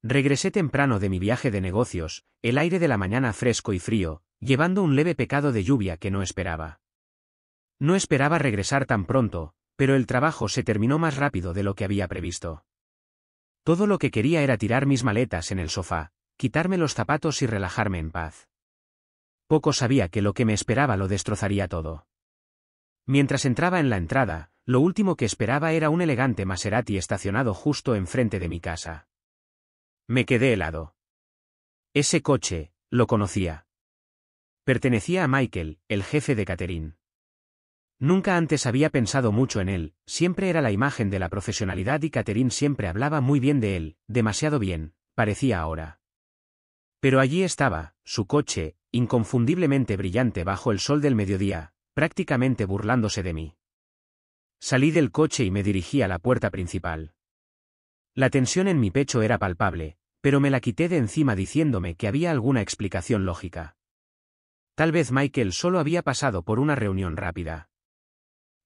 Regresé temprano de mi viaje de negocios, el aire de la mañana fresco y frío, llevando un leve pecado de lluvia que no esperaba. No esperaba regresar tan pronto, pero el trabajo se terminó más rápido de lo que había previsto. Todo lo que quería era tirar mis maletas en el sofá, quitarme los zapatos y relajarme en paz. Poco sabía que lo que me esperaba lo destrozaría todo. Mientras entraba en la entrada, lo último que esperaba era un elegante Maserati estacionado justo enfrente de mi casa. Me quedé helado. Ese coche, lo conocía. Pertenecía a Michael, el jefe de Catherine. Nunca antes había pensado mucho en él, siempre era la imagen de la profesionalidad y Catherine siempre hablaba muy bien de él, demasiado bien, parecía ahora. Pero allí estaba, su coche, inconfundiblemente brillante bajo el sol del mediodía, prácticamente burlándose de mí. Salí del coche y me dirigí a la puerta principal. La tensión en mi pecho era palpable, pero me la quité de encima diciéndome que había alguna explicación lógica. Tal vez Michael solo había pasado por una reunión rápida.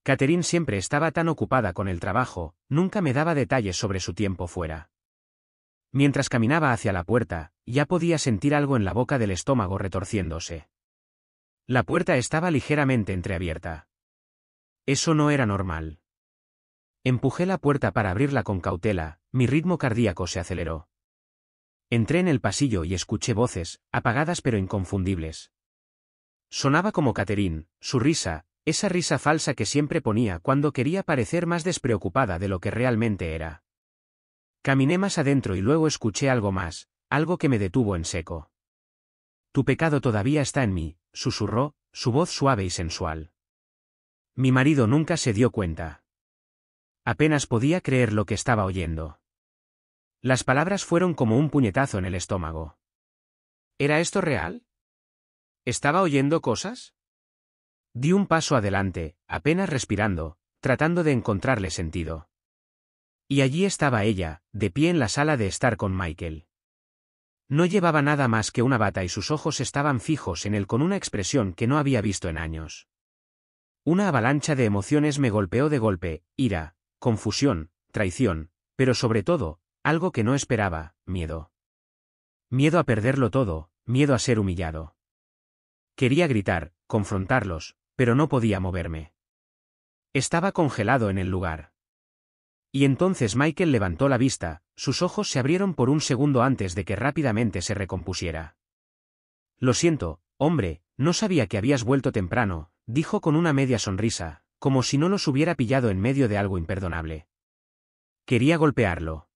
Catherine siempre estaba tan ocupada con el trabajo, nunca me daba detalles sobre su tiempo fuera. Mientras caminaba hacia la puerta, ya podía sentir algo en la boca del estómago retorciéndose. La puerta estaba ligeramente entreabierta. Eso no era normal. Empujé la puerta para abrirla con cautela, mi ritmo cardíaco se aceleró. Entré en el pasillo y escuché voces, apagadas pero inconfundibles. Sonaba como Catherine, su risa, esa risa falsa que siempre ponía cuando quería parecer más despreocupada de lo que realmente era. Caminé más adentro y luego escuché algo más, algo que me detuvo en seco. Tu pecado todavía está en mí, susurró, su voz suave y sensual. Mi marido nunca se dio cuenta. Apenas podía creer lo que estaba oyendo. Las palabras fueron como un puñetazo en el estómago. ¿Era esto real? ¿Estaba oyendo cosas? Di un paso adelante, apenas respirando, tratando de encontrarle sentido. Y allí estaba ella, de pie en la sala de estar con Michael. No llevaba nada más que una bata y sus ojos estaban fijos en él con una expresión que no había visto en años. Una avalancha de emociones me golpeó de golpe, ira, confusión, traición, pero sobre todo, algo que no esperaba, miedo. Miedo a perderlo todo, miedo a ser humillado. Quería gritar, confrontarlos, pero no podía moverme. Estaba congelado en el lugar. Y entonces Michael levantó la vista, sus ojos se abrieron por un segundo antes de que rápidamente se recompusiera. Lo siento, hombre, no sabía que habías vuelto temprano, dijo con una media sonrisa, como si no los hubiera pillado en medio de algo imperdonable. Quería golpearlo.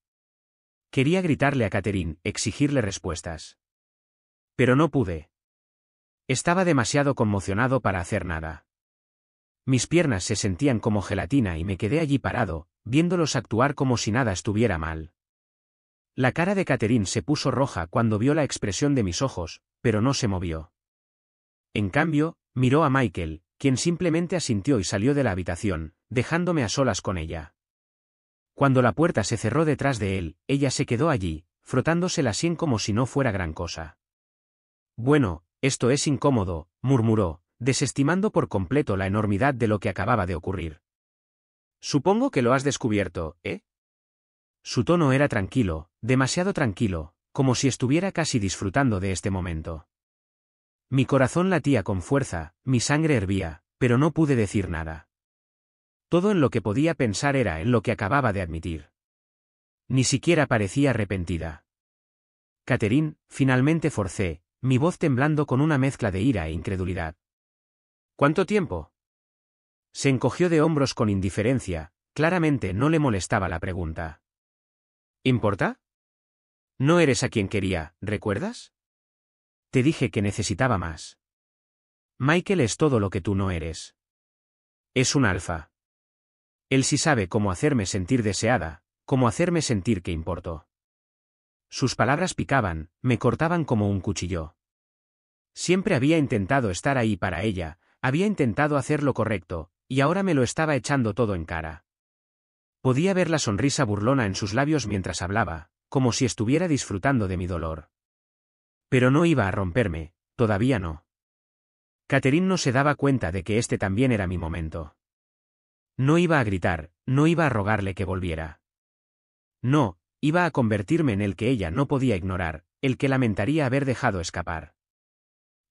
Quería gritarle a Catherine, exigirle respuestas. Pero no pude. Estaba demasiado conmocionado para hacer nada. Mis piernas se sentían como gelatina y me quedé allí parado, viéndolos actuar como si nada estuviera mal. La cara de Catherine se puso roja cuando vio la expresión de mis ojos, pero no se movió. En cambio, miró a Michael, quien simplemente asintió y salió de la habitación, dejándome a solas con ella. Cuando la puerta se cerró detrás de él, ella se quedó allí, frotándose la sien como si no fuera gran cosa. Bueno, esto es incómodo, murmuró, desestimando por completo la enormidad de lo que acababa de ocurrir. Supongo que lo has descubierto, ¿eh? Su tono era tranquilo, demasiado tranquilo, como si estuviera casi disfrutando de este momento. Mi corazón latía con fuerza, mi sangre hervía, pero no pude decir nada. Todo en lo que podía pensar era en lo que acababa de admitir. Ni siquiera parecía arrepentida. Catherine, finalmente forcé, mi voz temblando con una mezcla de ira e incredulidad. ¿Cuánto tiempo? Se encogió de hombros con indiferencia, claramente no le molestaba la pregunta. ¿Importa? No eres a quien quería, ¿recuerdas? Te dije que necesitaba más. Michael es todo lo que tú no eres. Es un alfa. Él sí sabe cómo hacerme sentir deseada, cómo hacerme sentir que importo. Sus palabras picaban, me cortaban como un cuchillo. Siempre había intentado estar ahí para ella, había intentado hacer lo correcto, y ahora me lo estaba echando todo en cara. Podía ver la sonrisa burlona en sus labios mientras hablaba, como si estuviera disfrutando de mi dolor. Pero no iba a romperme, todavía no. Catherine no se daba cuenta de que este también era mi momento. No iba a gritar, no iba a rogarle que volviera. No, iba a convertirme en el que ella no podía ignorar, el que lamentaría haber dejado escapar.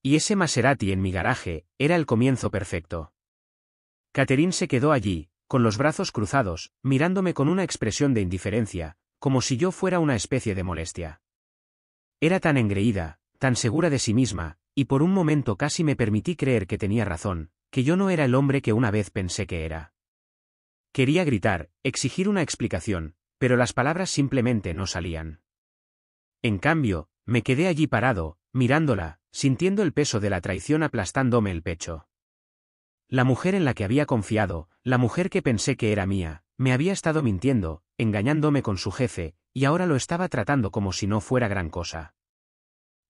Y ese Maserati en mi garaje era el comienzo perfecto. Catherine se quedó allí, con los brazos cruzados, mirándome con una expresión de indiferencia, como si yo fuera una especie de molestia. Era tan engreída, tan segura de sí misma, y por un momento casi me permití creer que tenía razón, que yo no era el hombre que una vez pensé que era. Quería gritar, exigir una explicación, pero las palabras simplemente no salían. En cambio, me quedé allí parado, mirándola, sintiendo el peso de la traición aplastándome el pecho. La mujer en la que había confiado, la mujer que pensé que era mía, me había estado mintiendo, engañándome con su jefe, y ahora lo estaba tratando como si no fuera gran cosa.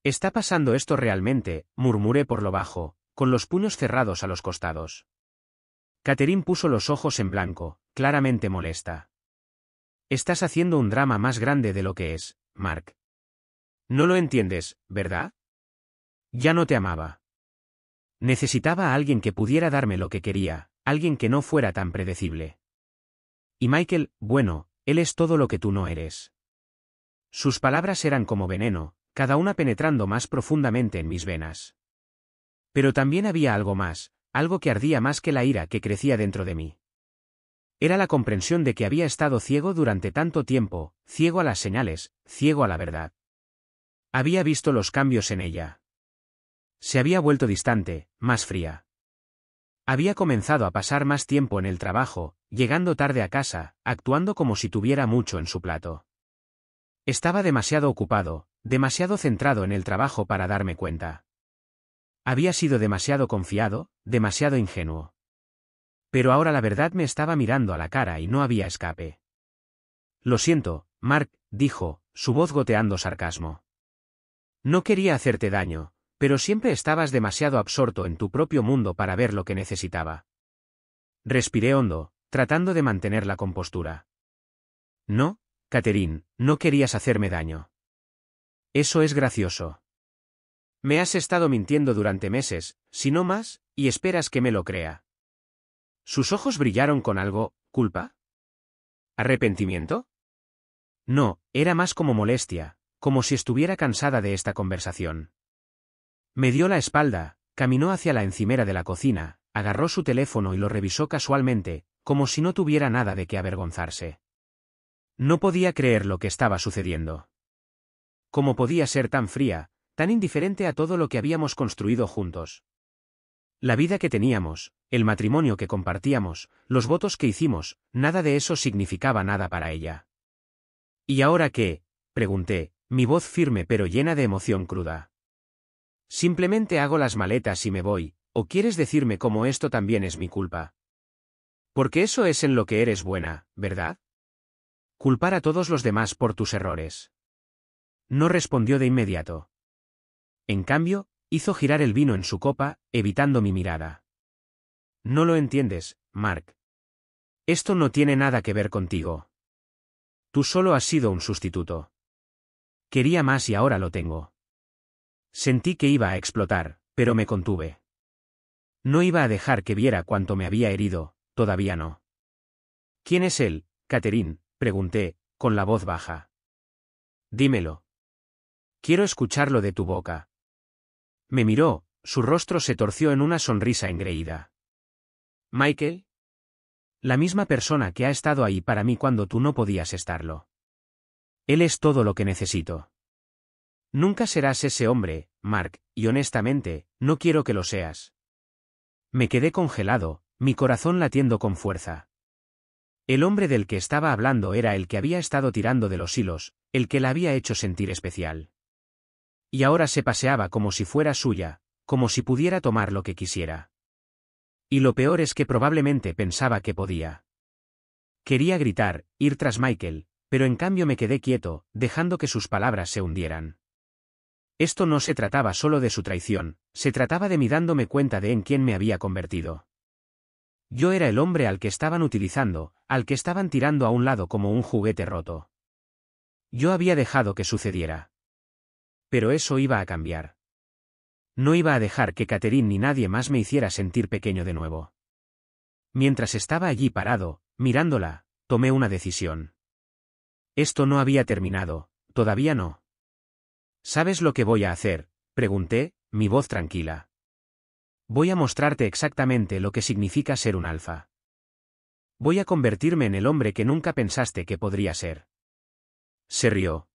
«¿Está pasando esto realmente?», murmuré por lo bajo, con los puños cerrados a los costados. Catherine puso los ojos en blanco, claramente molesta. «Estás haciendo un drama más grande de lo que es, Mark. No lo entiendes, ¿verdad? Ya no te amaba. Necesitaba a alguien que pudiera darme lo que quería, alguien que no fuera tan predecible. Y Michael, bueno, él es todo lo que tú no eres». Sus palabras eran como veneno, cada una penetrando más profundamente en mis venas. Pero también había algo más, algo que ardía más que la ira que crecía dentro de mí. Era la comprensión de que había estado ciego durante tanto tiempo, ciego a las señales, ciego a la verdad. Había visto los cambios en ella. Se había vuelto distante, más fría. Había comenzado a pasar más tiempo en el trabajo, llegando tarde a casa, actuando como si tuviera mucho en su plato. Estaba demasiado ocupado, demasiado centrado en el trabajo para darme cuenta. Había sido demasiado confiado, demasiado ingenuo. Pero ahora la verdad me estaba mirando a la cara y no había escape. «Lo siento, Mark», dijo, su voz goteando sarcasmo. «No quería hacerte daño, pero siempre estabas demasiado absorto en tu propio mundo para ver lo que necesitaba». Respiré hondo, tratando de mantener la compostura. «No, Catherine, no querías hacerme daño. Eso es gracioso. Me has estado mintiendo durante meses, si no más, y esperas que me lo crea». Sus ojos brillaron con algo, ¿culpa? ¿Arrepentimiento? No, era más como molestia, como si estuviera cansada de esta conversación. Me dio la espalda, caminó hacia la encimera de la cocina, agarró su teléfono y lo revisó casualmente, como si no tuviera nada de qué avergonzarse. No podía creer lo que estaba sucediendo. ¿Cómo podía ser tan fría, tan indiferente a todo lo que habíamos construido juntos? La vida que teníamos, el matrimonio que compartíamos, los votos que hicimos, nada de eso significaba nada para ella. «¿Y ahora qué?», pregunté, mi voz firme pero llena de emoción cruda. «Simplemente hago las maletas y me voy, ¿o quieres decirme cómo esto también es mi culpa? Porque eso es en lo que eres buena, ¿verdad? Culpar a todos los demás por tus errores». No respondió de inmediato. En cambio, hizo girar el vino en su copa, evitando mi mirada. «No lo entiendes, Mark. Esto no tiene nada que ver contigo. Tú solo has sido un sustituto. Quería más y ahora lo tengo». Sentí que iba a explotar, pero me contuve. No iba a dejar que viera cuánto me había herido, todavía no. «¿Quién es él, Catherine?», pregunté, con la voz baja. «Dímelo. Quiero escucharlo de tu boca». Me miró, su rostro se torció en una sonrisa engreída. «¿Michael? La misma persona que ha estado ahí para mí cuando tú no podías estarlo. Él es todo lo que necesito. Nunca serás ese hombre, Mark, y honestamente, no quiero que lo seas». Me quedé congelado, mi corazón latiendo con fuerza. El hombre del que estaba hablando era el que había estado tirando de los hilos, el que la había hecho sentir especial. Y ahora se paseaba como si fuera suya, como si pudiera tomar lo que quisiera. Y lo peor es que probablemente pensaba que podía. Quería gritar, ir tras Michael, pero en cambio me quedé quieto, dejando que sus palabras se hundieran. Esto no se trataba solo de su traición, se trataba de mí dándome cuenta de en quién me había convertido. Yo era el hombre al que estaban utilizando, al que estaban tirando a un lado como un juguete roto. Yo había dejado que sucediera. Pero eso iba a cambiar. No iba a dejar que Catherine ni nadie más me hiciera sentir pequeño de nuevo. Mientras estaba allí parado, mirándola, tomé una decisión. Esto no había terminado, todavía no. ¿Sabes lo que voy a hacer?, pregunté, mi voz tranquila. Voy a mostrarte exactamente lo que significa ser un alfa. Voy a convertirme en el hombre que nunca pensaste que podría ser. Se rió.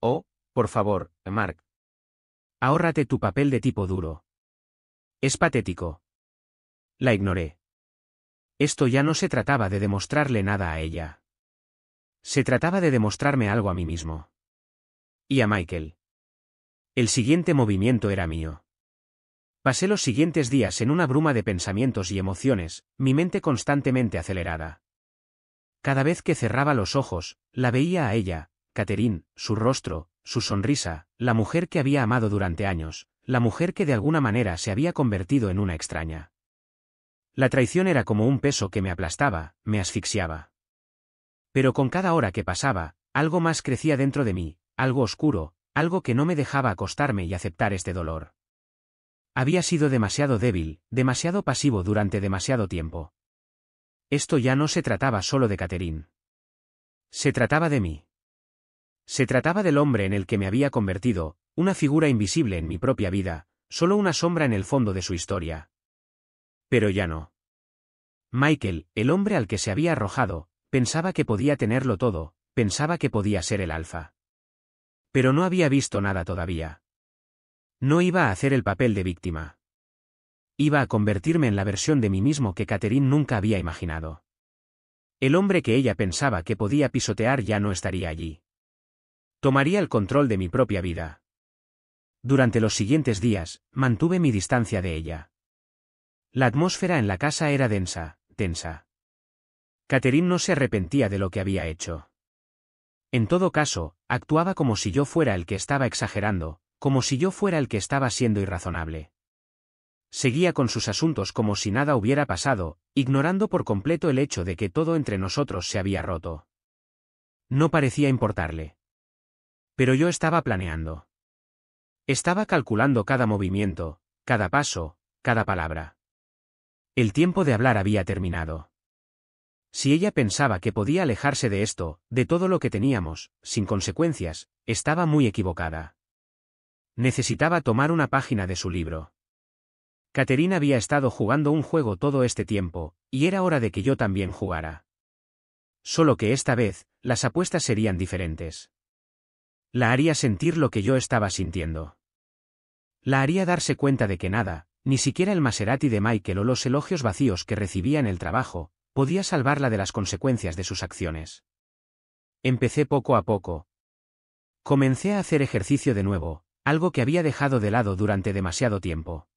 Oh, por favor, Mark. Ahórrate tu papel de tipo duro. Es patético. La ignoré. Esto ya no se trataba de demostrarle nada a ella. Se trataba de demostrarme algo a mí mismo. Y a Michael. El siguiente movimiento era mío. Pasé los siguientes días en una bruma de pensamientos y emociones, mi mente constantemente acelerada. Cada vez que cerraba los ojos, la veía a ella, Catherine, su rostro, su sonrisa, la mujer que había amado durante años, la mujer que de alguna manera se había convertido en una extraña. La traición era como un peso que me aplastaba, me asfixiaba. Pero con cada hora que pasaba, algo más crecía dentro de mí, algo oscuro, algo que no me dejaba acostarme y aceptar este dolor. Había sido demasiado débil, demasiado pasivo durante demasiado tiempo. Esto ya no se trataba solo de Catherine. Se trataba de mí. Se trataba del hombre en el que me había convertido, una figura invisible en mi propia vida, solo una sombra en el fondo de su historia. Pero ya no. Michael, el hombre al que se había arrojado, pensaba que podía tenerlo todo, pensaba que podía ser el alfa. Pero no había visto nada todavía. No iba a hacer el papel de víctima. Iba a convertirme en la versión de mí mismo que Catherine nunca había imaginado. El hombre que ella pensaba que podía pisotear ya no estaría allí. Tomaría el control de mi propia vida. Durante los siguientes días, mantuve mi distancia de ella. La atmósfera en la casa era densa, tensa. Catherine no se arrepentía de lo que había hecho. En todo caso, actuaba como si yo fuera el que estaba exagerando, como si yo fuera el que estaba siendo irrazonable. Seguía con sus asuntos como si nada hubiera pasado, ignorando por completo el hecho de que todo entre nosotros se había roto. No parecía importarle. Pero yo estaba planeando. Estaba calculando cada movimiento, cada paso, cada palabra. El tiempo de hablar había terminado. Si ella pensaba que podía alejarse de esto, de todo lo que teníamos, sin consecuencias, estaba muy equivocada. Necesitaba tomar una página de su libro. Catherine había estado jugando un juego todo este tiempo, y era hora de que yo también jugara. Solo que esta vez, las apuestas serían diferentes. La haría sentir lo que yo estaba sintiendo. La haría darse cuenta de que nada, ni siquiera el Maserati de Michael o los elogios vacíos que recibía en el trabajo, podía salvarla de las consecuencias de sus acciones. Empecé poco a poco. Comencé a hacer ejercicio de nuevo, algo que había dejado de lado durante demasiado tiempo.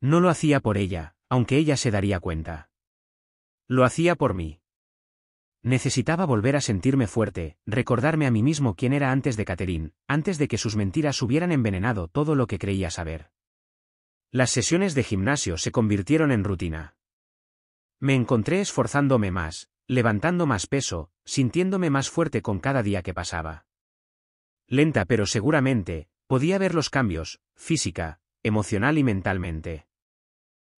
No lo hacía por ella, aunque ella se daría cuenta. Lo hacía por mí. Necesitaba volver a sentirme fuerte, recordarme a mí mismo quién era antes de Catherine, antes de que sus mentiras hubieran envenenado todo lo que creía saber. Las sesiones de gimnasio se convirtieron en rutina. Me encontré esforzándome más, levantando más peso, sintiéndome más fuerte con cada día que pasaba. Lenta pero seguramente, podía ver los cambios, física, emocional y mentalmente.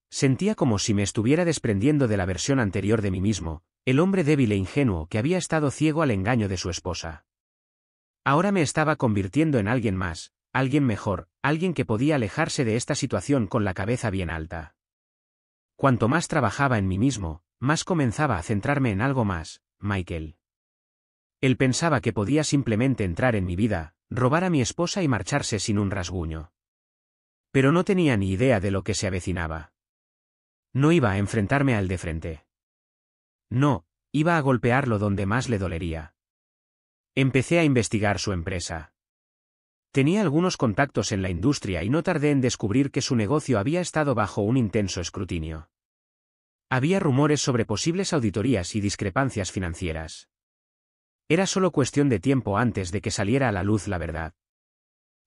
Sentía como si me estuviera desprendiendo de la versión anterior de mí mismo, el hombre débil e ingenuo que había estado ciego al engaño de su esposa. Ahora me estaba convirtiendo en alguien más, alguien mejor, alguien que podía alejarse de esta situación con la cabeza bien alta. Cuanto más trabajaba en mí mismo, más comenzaba a centrarme en algo más, Michael. Él pensaba que podía simplemente entrar en mi vida, robar a mi esposa y marcharse sin un rasguño. Pero no tenía ni idea de lo que se avecinaba. No iba a enfrentarme a él de frente. No, iba a golpearlo donde más le dolería. Empecé a investigar su empresa. Tenía algunos contactos en la industria y no tardé en descubrir que su negocio había estado bajo un intenso escrutinio. Había rumores sobre posibles auditorías y discrepancias financieras. Era solo cuestión de tiempo antes de que saliera a la luz la verdad.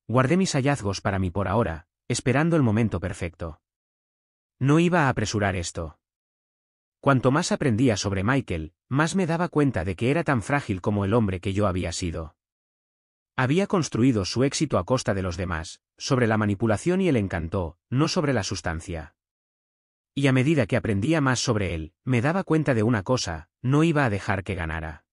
Guardé mis hallazgos para mí por ahora, esperando el momento perfecto. No iba a apresurar esto. Cuanto más aprendía sobre Michael, más me daba cuenta de que era tan frágil como el hombre que yo había sido. Había construido su éxito a costa de los demás, sobre la manipulación y el encanto, no sobre la sustancia. Y a medida que aprendía más sobre él, me daba cuenta de una cosa: no iba a dejar que ganara.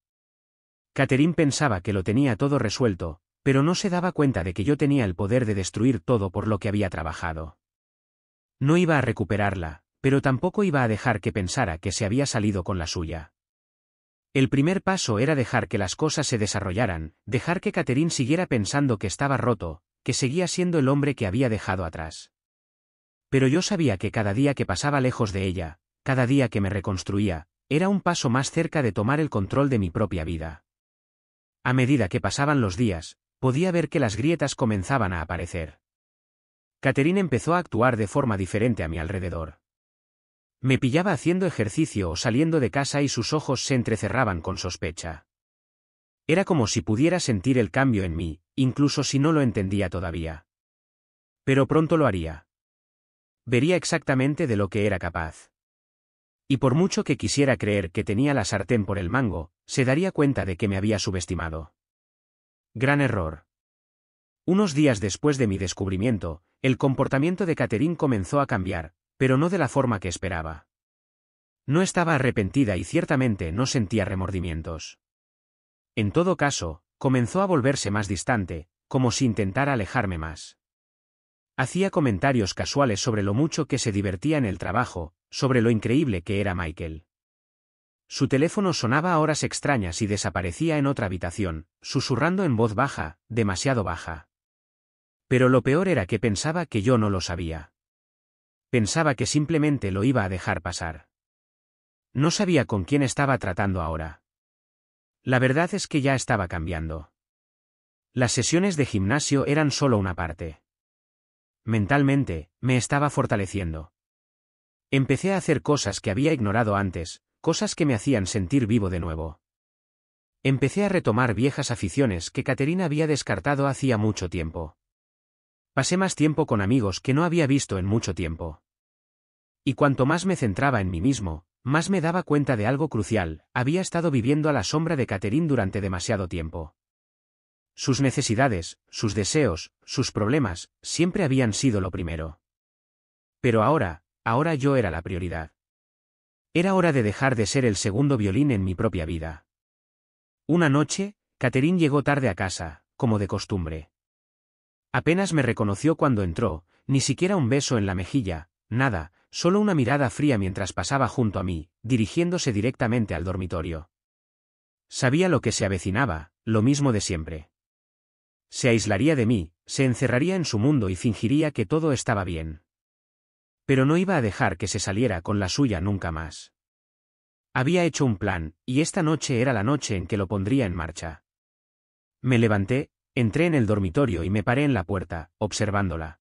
Catherine pensaba que lo tenía todo resuelto, pero no se daba cuenta de que yo tenía el poder de destruir todo por lo que había trabajado. No iba a recuperarla, pero tampoco iba a dejar que pensara que se había salido con la suya. El primer paso era dejar que las cosas se desarrollaran, dejar que Catherine siguiera pensando que estaba roto, que seguía siendo el hombre que había dejado atrás. Pero yo sabía que cada día que pasaba lejos de ella, cada día que me reconstruía, era un paso más cerca de tomar el control de mi propia vida. A medida que pasaban los días, podía ver que las grietas comenzaban a aparecer. Catherine empezó a actuar de forma diferente a mi alrededor. Me pillaba haciendo ejercicio o saliendo de casa y sus ojos se entrecerraban con sospecha. Era como si pudiera sentir el cambio en mí, incluso si no lo entendía todavía. Pero pronto lo haría. Vería exactamente de lo que era capaz. Y por mucho que quisiera creer que tenía la sartén por el mango, se daría cuenta de que me había subestimado. Gran error. Unos días después de mi descubrimiento, el comportamiento de Catherine comenzó a cambiar, pero no de la forma que esperaba. No estaba arrepentida y ciertamente no sentía remordimientos. En todo caso, comenzó a volverse más distante, como si intentara alejarme más. Hacía comentarios casuales sobre lo mucho que se divertía en el trabajo, sobre lo increíble que era Michael. Su teléfono sonaba a horas extrañas y desaparecía en otra habitación, susurrando en voz baja, demasiado baja. Pero lo peor era que pensaba que yo no lo sabía. Pensaba que simplemente lo iba a dejar pasar. No sabía con quién estaba tratando ahora. La verdad es que ya estaba cambiando. Las sesiones de gimnasio eran solo una parte. Mentalmente, me estaba fortaleciendo. Empecé a hacer cosas que había ignorado antes, cosas que me hacían sentir vivo de nuevo. Empecé a retomar viejas aficiones que Catherine había descartado hacía mucho tiempo. Pasé más tiempo con amigos que no había visto en mucho tiempo. Y cuanto más me centraba en mí mismo, más me daba cuenta de algo crucial: había estado viviendo a la sombra de Catherine durante demasiado tiempo. Sus necesidades, sus deseos, sus problemas, siempre habían sido lo primero. Pero ahora yo era la prioridad. Era hora de dejar de ser el segundo violín en mi propia vida. Una noche, Catherine llegó tarde a casa, como de costumbre. Apenas me reconoció cuando entró, ni siquiera un beso en la mejilla, nada, solo una mirada fría mientras pasaba junto a mí, dirigiéndose directamente al dormitorio. Sabía lo que se avecinaba, lo mismo de siempre. Se aislaría de mí, se encerraría en su mundo y fingiría que todo estaba bien. Pero no iba a dejar que se saliera con la suya nunca más. Había hecho un plan, y esta noche era la noche en que lo pondría en marcha. Me levanté, entré en el dormitorio y me paré en la puerta, observándola.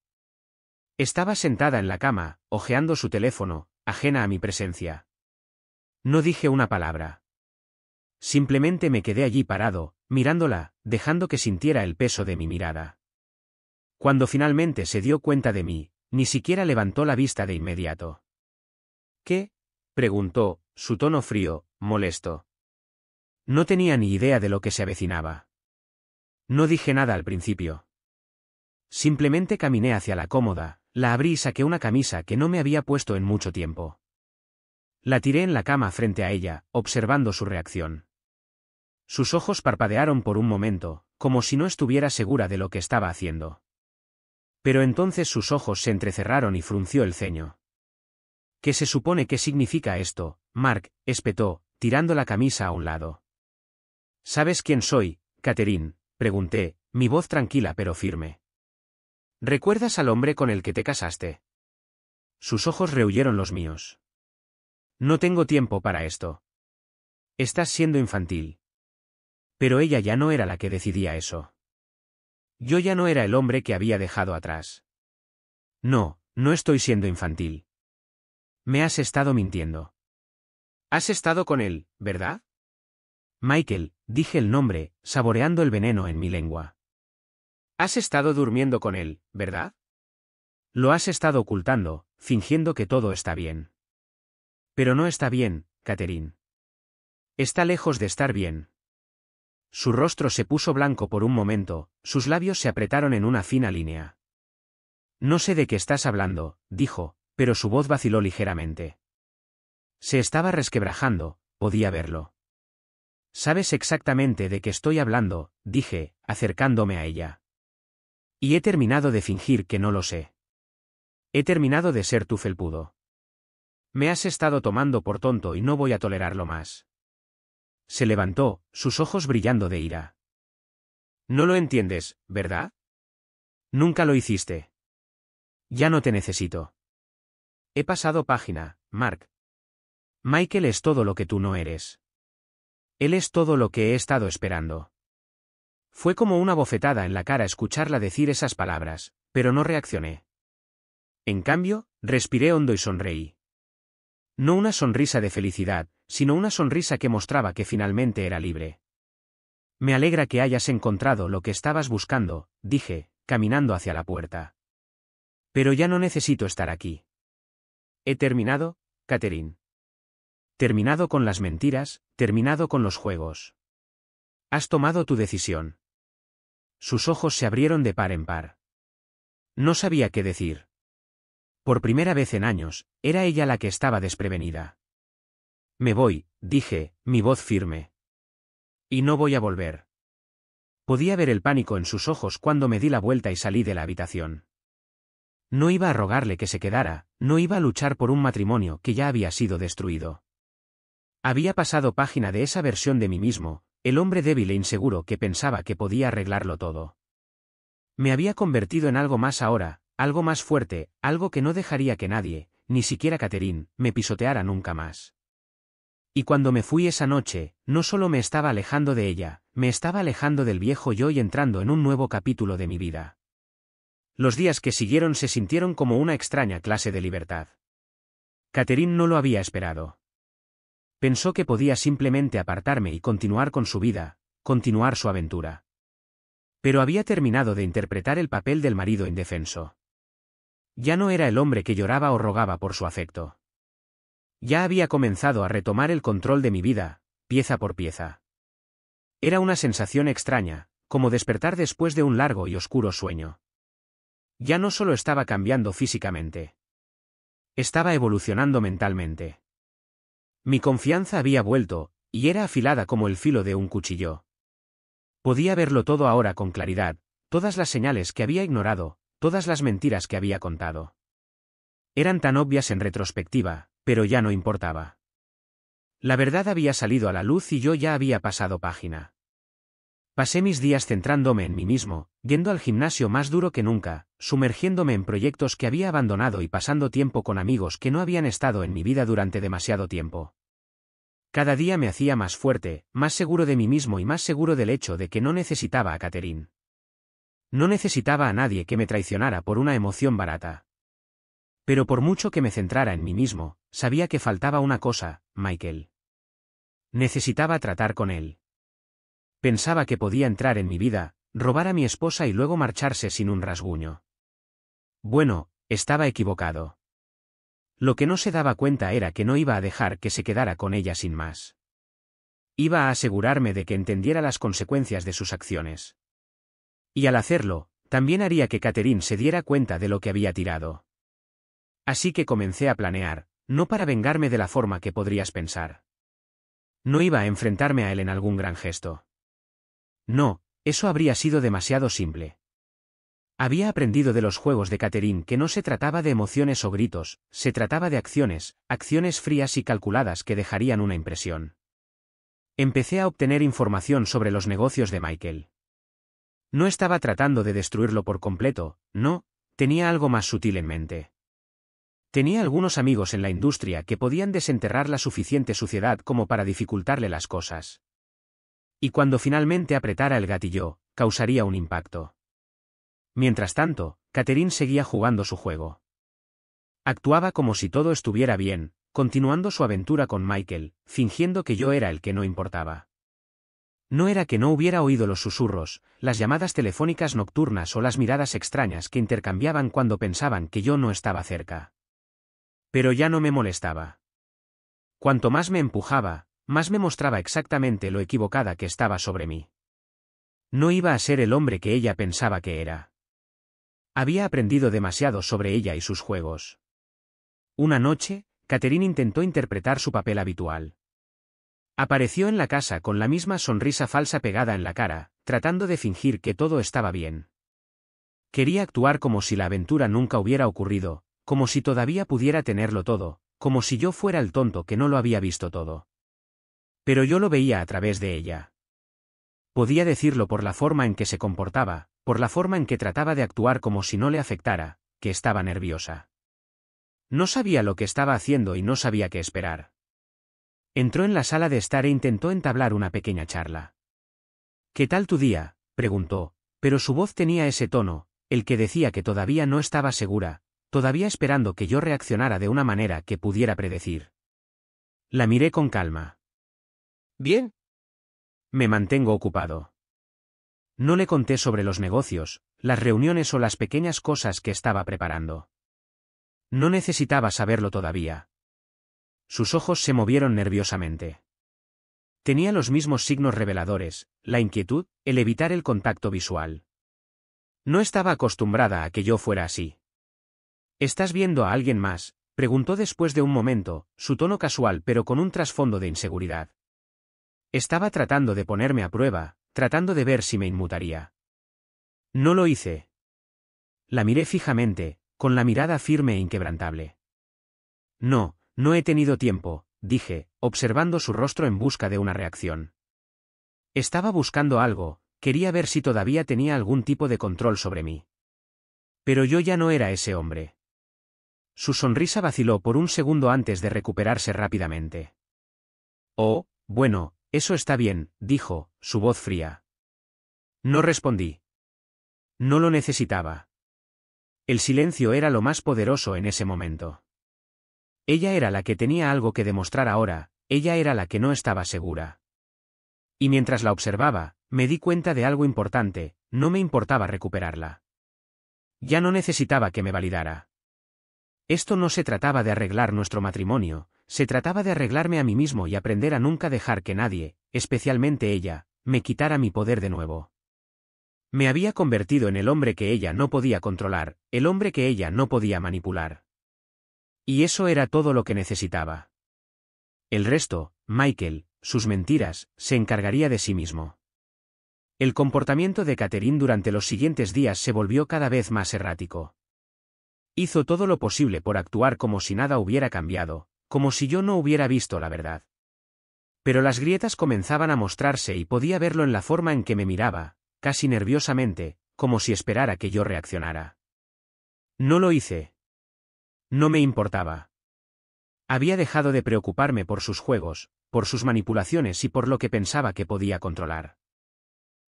Estaba sentada en la cama, hojeando su teléfono, ajena a mi presencia. No dije una palabra. Simplemente me quedé allí parado, mirándola, dejando que sintiera el peso de mi mirada. Cuando finalmente se dio cuenta de mí, ni siquiera levantó la vista de inmediato. ¿Qué?, preguntó, su tono frío, molesto. No tenía ni idea de lo que se avecinaba. No dije nada al principio. Simplemente caminé hacia la cómoda, la abrí y saqué una camisa que no me había puesto en mucho tiempo. La tiré en la cama frente a ella, observando su reacción. Sus ojos parpadearon por un momento, como si no estuviera segura de lo que estaba haciendo. Pero entonces sus ojos se entrecerraron y frunció el ceño. ¿Qué se supone que significa esto, Mark?, espetó, tirando la camisa a un lado. ¿Sabes quién soy, Catherine?, pregunté, mi voz tranquila pero firme. ¿Recuerdas al hombre con el que te casaste? Sus ojos rehuyeron los míos. No tengo tiempo para esto. Estás siendo infantil. Pero ella ya no era la que decidía eso. Yo ya no era el hombre que había dejado atrás. No, no estoy siendo infantil. Me has estado mintiendo. Has estado con él, ¿verdad? Michael, dije el nombre, saboreando el veneno en mi lengua. Has estado durmiendo con él, ¿verdad? Lo has estado ocultando, fingiendo que todo está bien. Pero no está bien, Catherine. Está lejos de estar bien. Su rostro se puso blanco por un momento, sus labios se apretaron en una fina línea. No sé de qué estás hablando, dijo, pero su voz vaciló ligeramente. Se estaba resquebrajando, podía verlo. Sabes exactamente de qué estoy hablando, dije, acercándome a ella. Y he terminado de fingir que no lo sé. He terminado de ser tu felpudo. Me has estado tomando por tonto y no voy a tolerarlo más. Se levantó, sus ojos brillando de ira. No lo entiendes, ¿verdad? Nunca lo hiciste. Ya no te necesito. He pasado página, Mark. Michael es todo lo que tú no eres. Él es todo lo que he estado esperando. Fue como una bofetada en la cara escucharla decir esas palabras, pero no reaccioné. En cambio, respiré hondo y sonreí. No una sonrisa de felicidad, sino una sonrisa que mostraba que finalmente era libre. Me alegra que hayas encontrado lo que estabas buscando, dije, caminando hacia la puerta. Pero ya no necesito estar aquí. He terminado, Catherine. Terminado con las mentiras, terminado con los juegos. Has tomado tu decisión. Sus ojos se abrieron de par en par. No sabía qué decir. Por primera vez en años, era ella la que estaba desprevenida. Me voy, dije, mi voz firme. Y no voy a volver. Podía ver el pánico en sus ojos cuando me di la vuelta y salí de la habitación. No iba a rogarle que se quedara, no iba a luchar por un matrimonio que ya había sido destruido. Había pasado página de esa versión de mí mismo, el hombre débil e inseguro que pensaba que podía arreglarlo todo. Me había convertido en algo más ahora, algo más fuerte, algo que no dejaría que nadie, ni siquiera Catherine, me pisoteara nunca más. Y cuando me fui esa noche, no solo me estaba alejando de ella, me estaba alejando del viejo yo y entrando en un nuevo capítulo de mi vida. Los días que siguieron se sintieron como una extraña clase de libertad. Catherine no lo había esperado. Pensó que podía simplemente apartarme y continuar con su vida, continuar su aventura. Pero había terminado de interpretar el papel del marido indefenso. Ya no era el hombre que lloraba o rogaba por su afecto. Ya había comenzado a retomar el control de mi vida, pieza por pieza. Era una sensación extraña, como despertar después de un largo y oscuro sueño. Ya no solo estaba cambiando físicamente. Estaba evolucionando mentalmente. Mi confianza había vuelto, y era afilada como el filo de un cuchillo. Podía verlo todo ahora con claridad, todas las señales que había ignorado, todas las mentiras que había contado. Eran tan obvias en retrospectiva, pero ya no importaba. La verdad había salido a la luz y yo ya había pasado página. Pasé mis días centrándome en mí mismo, yendo al gimnasio más duro que nunca, sumergiéndome en proyectos que había abandonado y pasando tiempo con amigos que no habían estado en mi vida durante demasiado tiempo. Cada día me hacía más fuerte, más seguro de mí mismo y más seguro del hecho de que no necesitaba a Catherine. No necesitaba a nadie que me traicionara por una emoción barata. Pero por mucho que me centrara en mí mismo, sabía que faltaba una cosa, Michael. Necesitaba tratar con él. Pensaba que podía entrar en mi vida, robar a mi esposa y luego marcharse sin un rasguño. Bueno, estaba equivocado. Lo que no se daba cuenta era que no iba a dejar que se quedara con ella sin más. Iba a asegurarme de que entendiera las consecuencias de sus acciones. Y al hacerlo, también haría que Catherine se diera cuenta de lo que había tirado. Así que comencé a planear, no para vengarme de la forma que podrías pensar. No iba a enfrentarme a él en algún gran gesto. No, eso habría sido demasiado simple. Había aprendido de los juegos de Catherine que no se trataba de emociones o gritos, se trataba de acciones, acciones frías y calculadas que dejarían una impresión. Empecé a obtener información sobre los negocios de Michael. No estaba tratando de destruirlo por completo, no, tenía algo más sutil en mente. Tenía algunos amigos en la industria que podían desenterrar la suficiente suciedad como para dificultarle las cosas. Y cuando finalmente apretara el gatillo, causaría un impacto. Mientras tanto, Catherine seguía jugando su juego. Actuaba como si todo estuviera bien, continuando su aventura con Michael, fingiendo que yo era el que no importaba. No era que no hubiera oído los susurros, las llamadas telefónicas nocturnas o las miradas extrañas que intercambiaban cuando pensaban que yo no estaba cerca. Pero ya no me molestaba. Cuanto más me empujaba, más me mostraba exactamente lo equivocada que estaba sobre mí. No iba a ser el hombre que ella pensaba que era. Había aprendido demasiado sobre ella y sus juegos. Una noche, Catherine intentó interpretar su papel habitual. Apareció en la casa con la misma sonrisa falsa pegada en la cara, tratando de fingir que todo estaba bien. Quería actuar como si la aventura nunca hubiera ocurrido, como si todavía pudiera tenerlo todo, como si yo fuera el tonto que no lo había visto todo. Pero yo lo veía a través de ella. Podía decirlo por la forma en que se comportaba, por la forma en que trataba de actuar como si no le afectara, que estaba nerviosa. No sabía lo que estaba haciendo y no sabía qué esperar. Entró en la sala de estar e intentó entablar una pequeña charla. «¿Qué tal tu día?», preguntó, pero su voz tenía ese tono, el que decía que todavía no estaba segura, todavía esperando que yo reaccionara de una manera que pudiera predecir. La miré con calma. Bien. Me mantengo ocupado. No le conté sobre los negocios, las reuniones o las pequeñas cosas que estaba preparando. No necesitaba saberlo todavía. Sus ojos se movieron nerviosamente. Tenía los mismos signos reveladores, la inquietud, el evitar el contacto visual. No estaba acostumbrada a que yo fuera así. ¿Estás viendo a alguien más?, preguntó después de un momento, su tono casual pero con un trasfondo de inseguridad. Estaba tratando de ponerme a prueba, tratando de ver si me inmutaría. No lo hice. La miré fijamente, con la mirada firme e inquebrantable. No he tenido tiempo, dije, observando su rostro en busca de una reacción. Estaba buscando algo, quería ver si todavía tenía algún tipo de control sobre mí. Pero yo ya no era ese hombre. Su sonrisa vaciló por un segundo antes de recuperarse rápidamente. «Oh, bueno, eso está bien», dijo, su voz fría. No respondí. No lo necesitaba. El silencio era lo más poderoso en ese momento. Ella era la que tenía algo que demostrar ahora, ella era la que no estaba segura. Y mientras la observaba, me di cuenta de algo importante, no me importaba recuperarla. Ya no necesitaba que me validara. Esto no se trataba de arreglar nuestro matrimonio, se trataba de arreglarme a mí mismo y aprender a nunca dejar que nadie, especialmente ella, me quitara mi poder de nuevo. Me había convertido en el hombre que ella no podía controlar, el hombre que ella no podía manipular. Y eso era todo lo que necesitaba. El resto, Michael, sus mentiras, se encargaría de sí mismo. El comportamiento de Catherine durante los siguientes días se volvió cada vez más errático. Hizo todo lo posible por actuar como si nada hubiera cambiado, como si yo no hubiera visto la verdad. Pero las grietas comenzaban a mostrarse y podía verlo en la forma en que me miraba, casi nerviosamente, como si esperara que yo reaccionara. No lo hice. No me importaba. Había dejado de preocuparme por sus juegos, por sus manipulaciones y por lo que pensaba que podía controlar.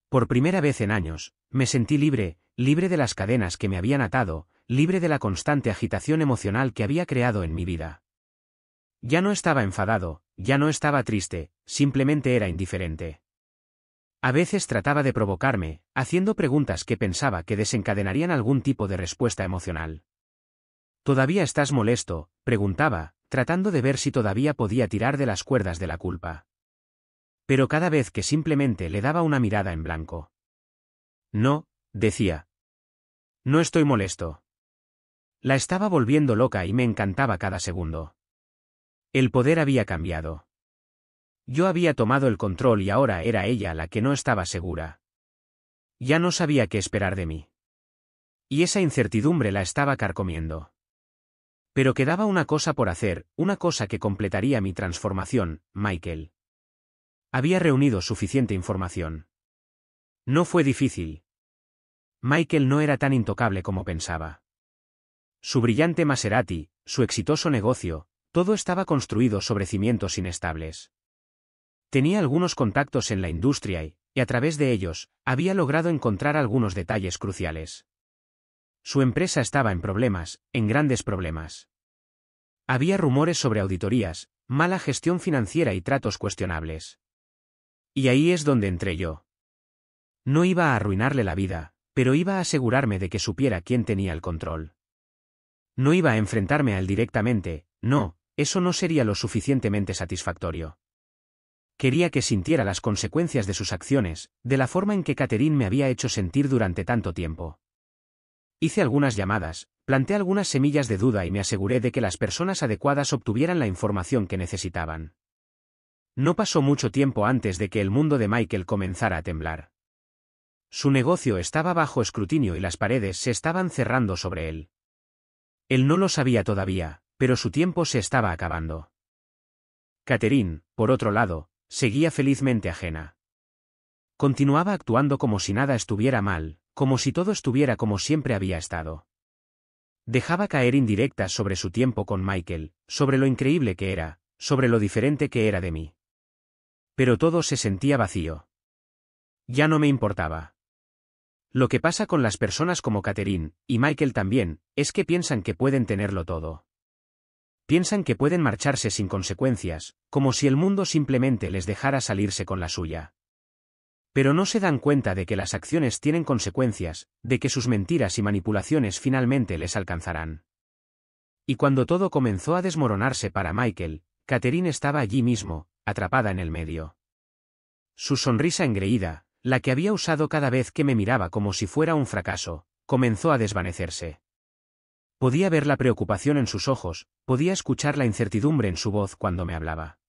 Por primera vez en años, me sentí libre, libre de las cadenas que me habían atado, libre de la constante agitación emocional que había creado en mi vida. Ya no estaba enfadado, ya no estaba triste, simplemente era indiferente. A veces trataba de provocarme, haciendo preguntas que pensaba que desencadenarían algún tipo de respuesta emocional. «¿Todavía estás molesto?», preguntaba, tratando de ver si todavía podía tirar de las cuerdas de la culpa. Pero cada vez que simplemente le daba una mirada en blanco. «No», decía. «No estoy molesto». La estaba volviendo loca y me encantaba cada segundo. El poder había cambiado. Yo había tomado el control y ahora era ella la que no estaba segura. Ya no sabía qué esperar de mí. Y esa incertidumbre la estaba carcomiendo. Pero quedaba una cosa por hacer, una cosa que completaría mi transformación, Michael. Había reunido suficiente información. No fue difícil. Michael no era tan intocable como pensaba. Su brillante Maserati, su exitoso negocio, todo estaba construido sobre cimientos inestables. Tenía algunos contactos en la industria y, a través de ellos, había logrado encontrar algunos detalles cruciales. Su empresa estaba en problemas, en grandes problemas. Había rumores sobre auditorías, mala gestión financiera y tratos cuestionables. Y ahí es donde entré yo. No iba a arruinarle la vida, pero iba a asegurarme de que supiera quién tenía el control. No iba a enfrentarme a él directamente, no, eso no sería lo suficientemente satisfactorio. Quería que sintiera las consecuencias de sus acciones, de la forma en que Catherine me había hecho sentir durante tanto tiempo. Hice algunas llamadas, planté algunas semillas de duda y me aseguré de que las personas adecuadas obtuvieran la información que necesitaban. No pasó mucho tiempo antes de que el mundo de Michael comenzara a temblar. Su negocio estaba bajo escrutinio y las paredes se estaban cerrando sobre él. Él no lo sabía todavía, pero su tiempo se estaba acabando. Catherine, por otro lado, seguía felizmente ajena. Continuaba actuando como si nada estuviera mal, como si todo estuviera como siempre había estado. Dejaba caer indirectas sobre su tiempo con Michael, sobre lo increíble que era, sobre lo diferente que era de mí. Pero todo se sentía vacío. Ya no me importaba. Lo que pasa con las personas como Catherine, y Michael también, es que piensan que pueden tenerlo todo. Piensan que pueden marcharse sin consecuencias, como si el mundo simplemente les dejara salirse con la suya. Pero no se dan cuenta de que las acciones tienen consecuencias, de que sus mentiras y manipulaciones finalmente les alcanzarán. Y cuando todo comenzó a desmoronarse para Michael, Catherine estaba allí mismo, atrapada en el medio. Su sonrisa engreída, la que había usado cada vez que me miraba como si fuera un fracaso, comenzó a desvanecerse. Podía ver la preocupación en sus ojos, podía escuchar la incertidumbre en su voz cuando me hablaba.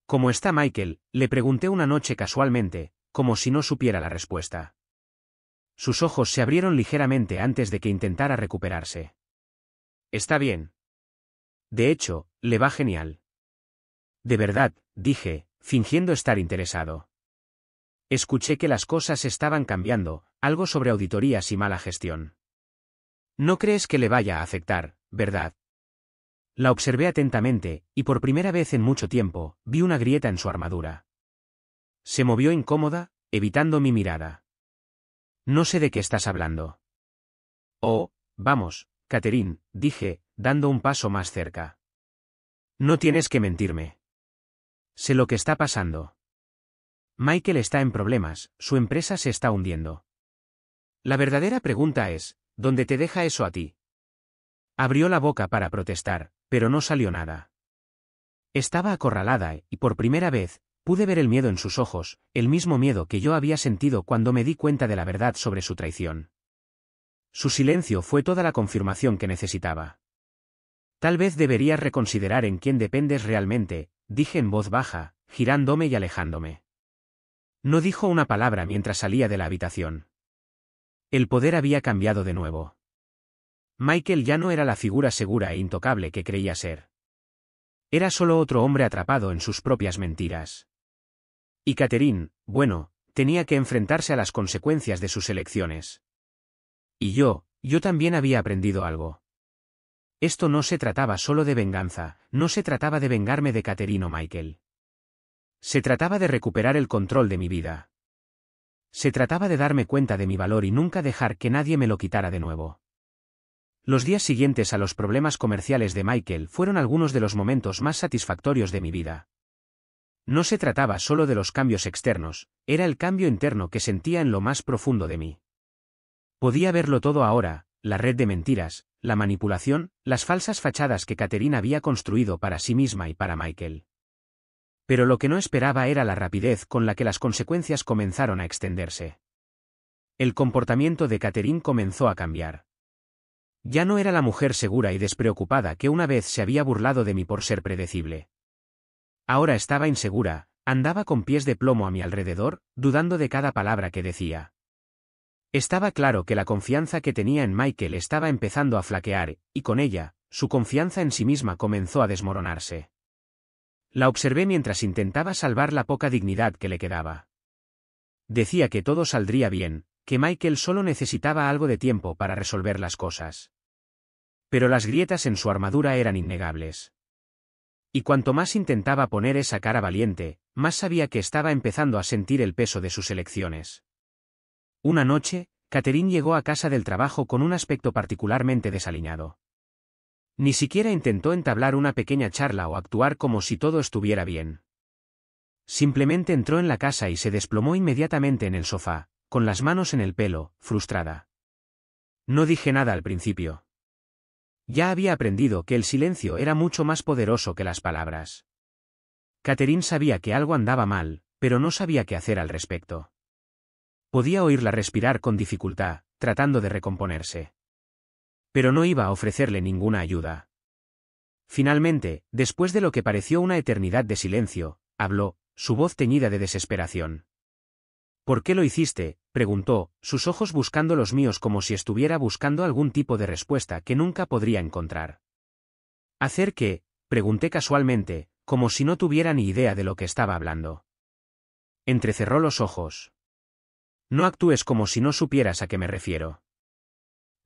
¿Cómo está Michael?, le pregunté una noche casualmente, como si no supiera la respuesta. Sus ojos se abrieron ligeramente antes de que intentara recuperarse. Está bien. De hecho, le va genial. De verdad, dije, fingiendo estar interesado. Escuché que las cosas estaban cambiando, algo sobre auditorías y mala gestión. No crees que le vaya a afectar, ¿verdad? La observé atentamente, y por primera vez en mucho tiempo, vi una grieta en su armadura. Se movió incómoda, evitando mi mirada. No sé de qué estás hablando. Oh, vamos, Catherine, dije, dando un paso más cerca. No tienes que mentirme. Sé lo que está pasando. Michael está en problemas, su empresa se está hundiendo. La verdadera pregunta es, ¿dónde te deja eso a ti? Abrió la boca para protestar, pero no salió nada. Estaba acorralada y por primera vez, pude ver el miedo en sus ojos, el mismo miedo que yo había sentido cuando me di cuenta de la verdad sobre su traición. Su silencio fue toda la confirmación que necesitaba. Tal vez deberías reconsiderar en quién dependes realmente, dije en voz baja, girándome y alejándome. No dijo una palabra mientras salía de la habitación. El poder había cambiado de nuevo. Michael ya no era la figura segura e intocable que creía ser. Era solo otro hombre atrapado en sus propias mentiras. Y Catherine, bueno, tenía que enfrentarse a las consecuencias de sus elecciones. Y yo también había aprendido algo. Esto no se trataba solo de venganza, no se trataba de vengarme de Catherine o Michael. Se trataba de recuperar el control de mi vida. Se trataba de darme cuenta de mi valor y nunca dejar que nadie me lo quitara de nuevo. Los días siguientes a los problemas comerciales de Michael fueron algunos de los momentos más satisfactorios de mi vida. No se trataba solo de los cambios externos, era el cambio interno que sentía en lo más profundo de mí. Podía verlo todo ahora, la red de mentiras, la manipulación, las falsas fachadas que Catherine había construido para sí misma y para Michael. Pero lo que no esperaba era la rapidez con la que las consecuencias comenzaron a extenderse. El comportamiento de Catherine comenzó a cambiar. Ya no era la mujer segura y despreocupada que una vez se había burlado de mí por ser predecible. Ahora estaba insegura, andaba con pies de plomo a mi alrededor, dudando de cada palabra que decía. Estaba claro que la confianza que tenía en Michael estaba empezando a flaquear, y con ella, su confianza en sí misma comenzó a desmoronarse. La observé mientras intentaba salvar la poca dignidad que le quedaba. Decía que todo saldría bien, que Michael solo necesitaba algo de tiempo para resolver las cosas. Pero las grietas en su armadura eran innegables. Y cuanto más intentaba poner esa cara valiente, más sabía que estaba empezando a sentir el peso de sus elecciones. Una noche, Catherine llegó a casa del trabajo con un aspecto particularmente desaliñado. Ni siquiera intentó entablar una pequeña charla o actuar como si todo estuviera bien. Simplemente entró en la casa y se desplomó inmediatamente en el sofá, con las manos en el pelo, frustrada. No dije nada al principio. Ya había aprendido que el silencio era mucho más poderoso que las palabras. Catherine sabía que algo andaba mal, pero no sabía qué hacer al respecto. Podía oírla respirar con dificultad, tratando de recomponerse. Pero no iba a ofrecerle ninguna ayuda. Finalmente, después de lo que pareció una eternidad de silencio, habló, su voz teñida de desesperación. ¿Por qué lo hiciste?, preguntó, sus ojos buscando los míos como si estuviera buscando algún tipo de respuesta que nunca podría encontrar. ¿Hacer qué?, pregunté casualmente, como si no tuviera ni idea de lo que estaba hablando. Entrecerró los ojos. No actúes como si no supieras a qué me refiero.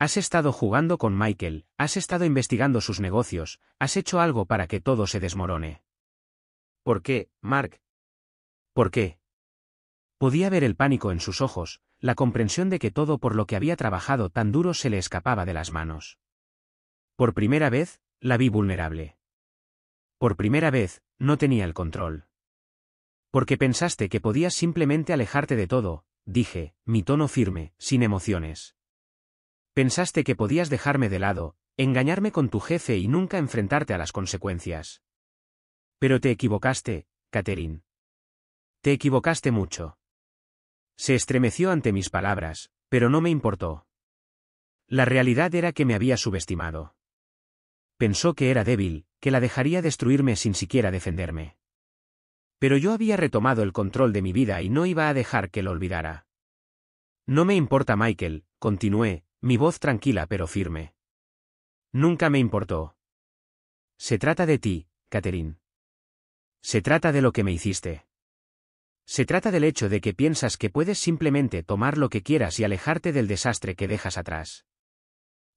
Has estado jugando con Michael, has estado investigando sus negocios, has hecho algo para que todo se desmorone. ¿Por qué, Mark? ¿Por qué? Podía ver el pánico en sus ojos, la comprensión de que todo por lo que había trabajado tan duro se le escapaba de las manos. Por primera vez, la vi vulnerable. Por primera vez, no tenía el control. Porque pensaste que podías simplemente alejarte de todo, dije, mi tono firme, sin emociones. Pensaste que podías dejarme de lado, engañarme con tu jefe y nunca enfrentarte a las consecuencias. Pero te equivocaste, Catherine. Te equivocaste mucho. Se estremeció ante mis palabras, pero no me importó. La realidad era que me había subestimado. Pensó que era débil, que la dejaría destruirme sin siquiera defenderme. Pero yo había retomado el control de mi vida y no iba a dejar que lo olvidara. No me importa Michael, continué, mi voz tranquila pero firme. Nunca me importó. Se trata de ti, Catherine. Se trata de lo que me hiciste. Se trata del hecho de que piensas que puedes simplemente tomar lo que quieras y alejarte del desastre que dejas atrás.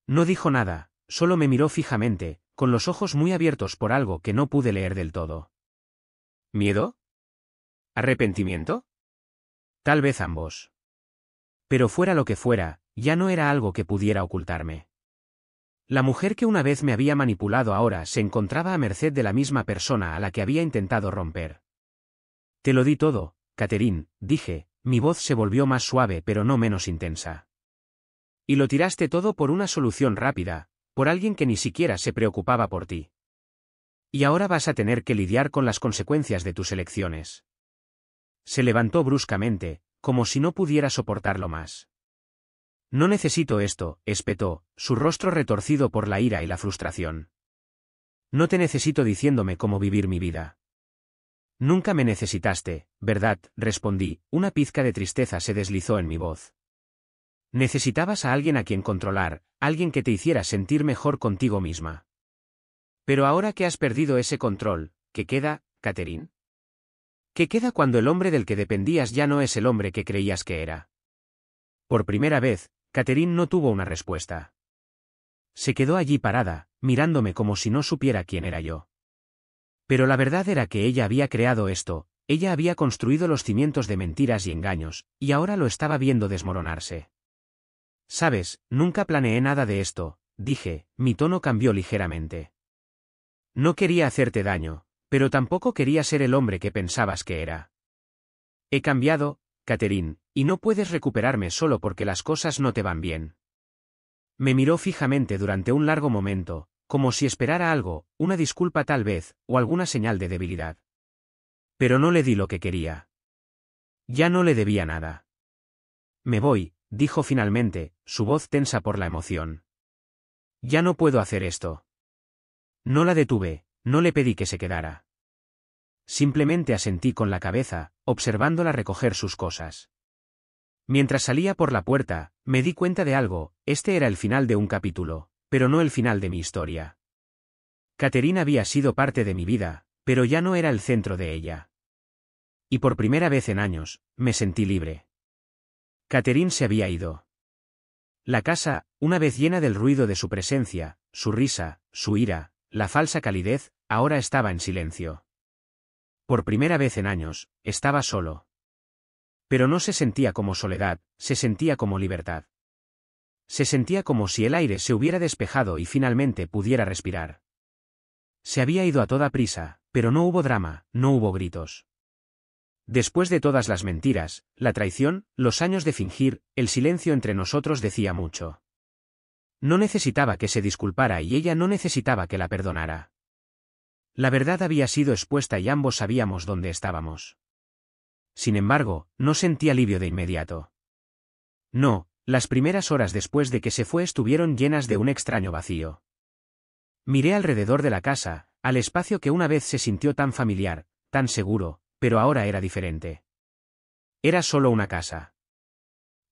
No dijo nada, solo me miró fijamente, con los ojos muy abiertos por algo que no pude leer del todo. ¿Miedo? ¿Arrepentimiento? Tal vez ambos. Pero fuera lo que fuera, ya no era algo que pudiera ocultarme. La mujer que una vez me había manipulado ahora se encontraba a merced de la misma persona a la que había intentado romper. Te lo di todo, Catherine, dije, mi voz se volvió más suave pero no menos intensa. Y lo tiraste todo por una solución rápida, por alguien que ni siquiera se preocupaba por ti. Y ahora vas a tener que lidiar con las consecuencias de tus elecciones. Se levantó bruscamente, como si no pudiera soportarlo más. No necesito esto, espetó, su rostro retorcido por la ira y la frustración. No te necesito diciéndome cómo vivir mi vida. Nunca me necesitaste, ¿verdad?, respondí, una pizca de tristeza se deslizó en mi voz. Necesitabas a alguien a quien controlar, alguien que te hiciera sentir mejor contigo misma. Pero ahora que has perdido ese control, ¿qué queda, Catherine? ¿Qué queda cuando el hombre del que dependías ya no es el hombre que creías que era? Por primera vez, Catherine no tuvo una respuesta. Se quedó allí parada, mirándome como si no supiera quién era yo. Pero la verdad era que ella había creado esto, ella había construido los cimientos de mentiras y engaños, y ahora lo estaba viendo desmoronarse. Sabes, nunca planeé nada de esto, dije, mi tono cambió ligeramente. No quería hacerte daño, pero tampoco quería ser el hombre que pensabas que era. He cambiado, Catherine, y no puedes recuperarme solo porque las cosas no te van bien. Me miró fijamente durante un largo momento, como si esperara algo, una disculpa tal vez, o alguna señal de debilidad. Pero no le di lo que quería. Ya no le debía nada. Me voy, dijo finalmente, su voz tensa por la emoción. Ya no puedo hacer esto. No la detuve, no le pedí que se quedara. Simplemente asentí con la cabeza, observándola recoger sus cosas. Mientras salía por la puerta, me di cuenta de algo, este era el final de un capítulo, pero no el final de mi historia. Catherine había sido parte de mi vida, pero ya no era el centro de ella. Y por primera vez en años, me sentí libre. Catherine se había ido. La casa, una vez llena del ruido de su presencia, su risa, su ira, la falsa calidez, ahora estaba en silencio. Por primera vez en años, estaba solo. Pero no se sentía como soledad, se sentía como libertad. Se sentía como si el aire se hubiera despejado y finalmente pudiera respirar. Se había ido a toda prisa, pero no hubo drama, no hubo gritos. Después de todas las mentiras, la traición, los años de fingir, el silencio entre nosotros decía mucho. No necesitaba que se disculpara y ella no necesitaba que la perdonara. La verdad había sido expuesta y ambos sabíamos dónde estábamos. Sin embargo, no sentí alivio de inmediato. No, las primeras horas después de que se fue estuvieron llenas de un extraño vacío. Miré alrededor de la casa, al espacio que una vez se sintió tan familiar, tan seguro, pero ahora era diferente. Era solo una casa.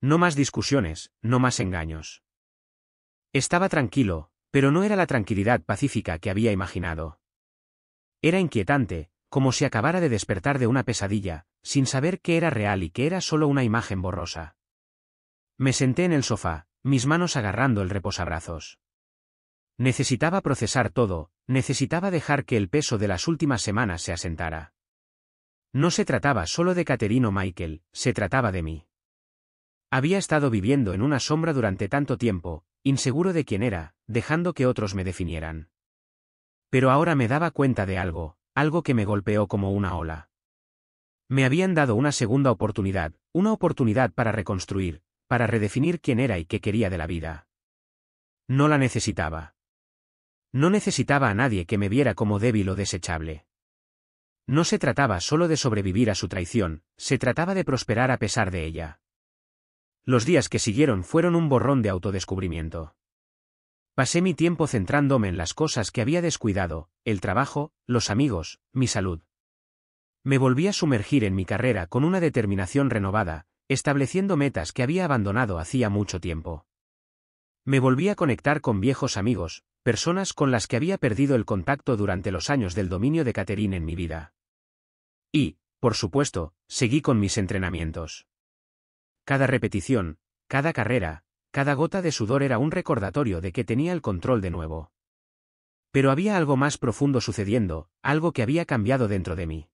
No más discusiones, no más engaños. Estaba tranquilo, pero no era la tranquilidad pacífica que había imaginado. Era inquietante, como si acabara de despertar de una pesadilla, sin saber qué era real y qué era solo una imagen borrosa. Me senté en el sofá, mis manos agarrando el reposabrazos. Necesitaba procesar todo, necesitaba dejar que el peso de las últimas semanas se asentara. No se trataba solo de Catherine o Michael, se trataba de mí. Había estado viviendo en una sombra durante tanto tiempo, inseguro de quién era, dejando que otros me definieran. Pero ahora me daba cuenta de algo, algo que me golpeó como una ola. Me habían dado una segunda oportunidad, una oportunidad para reconstruir, para redefinir quién era y qué quería de la vida. No la necesitaba. No necesitaba a nadie que me viera como débil o desechable. No se trataba solo de sobrevivir a su traición, se trataba de prosperar a pesar de ella. Los días que siguieron fueron un borrón de autodescubrimiento. Pasé mi tiempo centrándome en las cosas que había descuidado, el trabajo, los amigos, mi salud. Me volví a sumergir en mi carrera con una determinación renovada, estableciendo metas que había abandonado hacía mucho tiempo. Me volví a conectar con viejos amigos, personas con las que había perdido el contacto durante los años del dominio de Catherine en mi vida. Y, por supuesto, seguí con mis entrenamientos. Cada repetición, cada carrera, cada gota de sudor era un recordatorio de que tenía el control de nuevo. Pero había algo más profundo sucediendo, algo que había cambiado dentro de mí.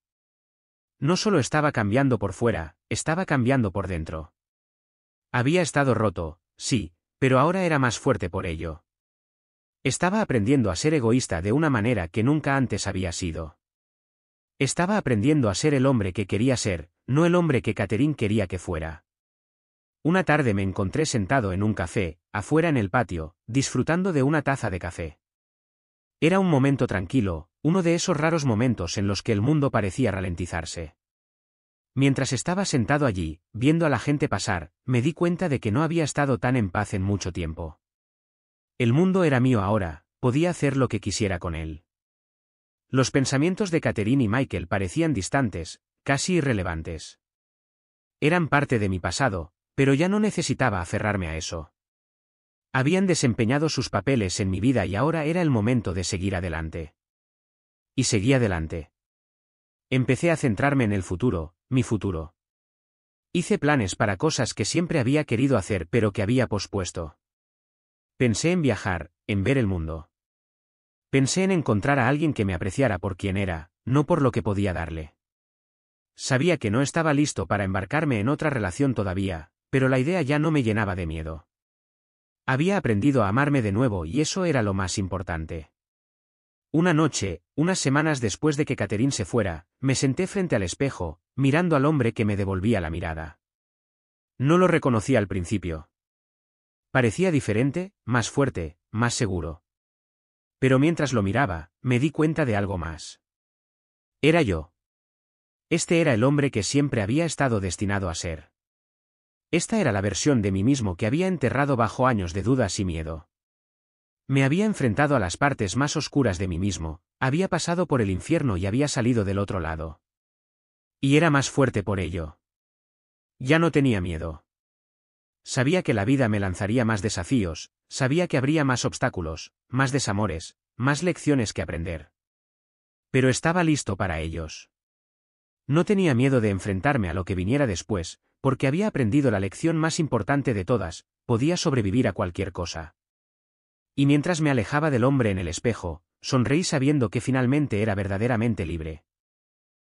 No solo estaba cambiando por fuera, estaba cambiando por dentro. Había estado roto, sí, pero ahora era más fuerte por ello. Estaba aprendiendo a ser egoísta de una manera que nunca antes había sido. Estaba aprendiendo a ser el hombre que quería ser, no el hombre que Catherine quería que fuera. Una tarde me encontré sentado en un café, afuera en el patio, disfrutando de una taza de café. Era un momento tranquilo, uno de esos raros momentos en los que el mundo parecía ralentizarse. Mientras estaba sentado allí, viendo a la gente pasar, me di cuenta de que no había estado tan en paz en mucho tiempo. El mundo era mío ahora, podía hacer lo que quisiera con él. Los pensamientos de Catherine y Michael parecían distantes, casi irrelevantes. Eran parte de mi pasado, pero ya no necesitaba aferrarme a eso. Habían desempeñado sus papeles en mi vida y ahora era el momento de seguir adelante. Y seguí adelante. Empecé a centrarme en el futuro, mi futuro. Hice planes para cosas que siempre había querido hacer pero que había pospuesto. Pensé en viajar, en ver el mundo. Pensé en encontrar a alguien que me apreciara por quien era, no por lo que podía darle. Sabía que no estaba listo para embarcarme en otra relación todavía, pero la idea ya no me llenaba de miedo. Había aprendido a amarme de nuevo y eso era lo más importante. Una noche, unas semanas después de que Catherine se fuera, me senté frente al espejo, mirando al hombre que me devolvía la mirada. No lo reconocí al principio. Parecía diferente, más fuerte, más seguro. Pero mientras lo miraba, me di cuenta de algo más. Era yo. Este era el hombre que siempre había estado destinado a ser. Esta era la versión de mí mismo que había enterrado bajo años de dudas y miedo. Me había enfrentado a las partes más oscuras de mí mismo, había pasado por el infierno y había salido del otro lado. Y era más fuerte por ello. Ya no tenía miedo. Sabía que la vida me lanzaría más desafíos, sabía que habría más obstáculos, más desamores, más lecciones que aprender. Pero estaba listo para ellos. No tenía miedo de enfrentarme a lo que viniera después, porque había aprendido la lección más importante de todas, podía sobrevivir a cualquier cosa. Y mientras me alejaba del hombre en el espejo, sonreí sabiendo que finalmente era verdaderamente libre.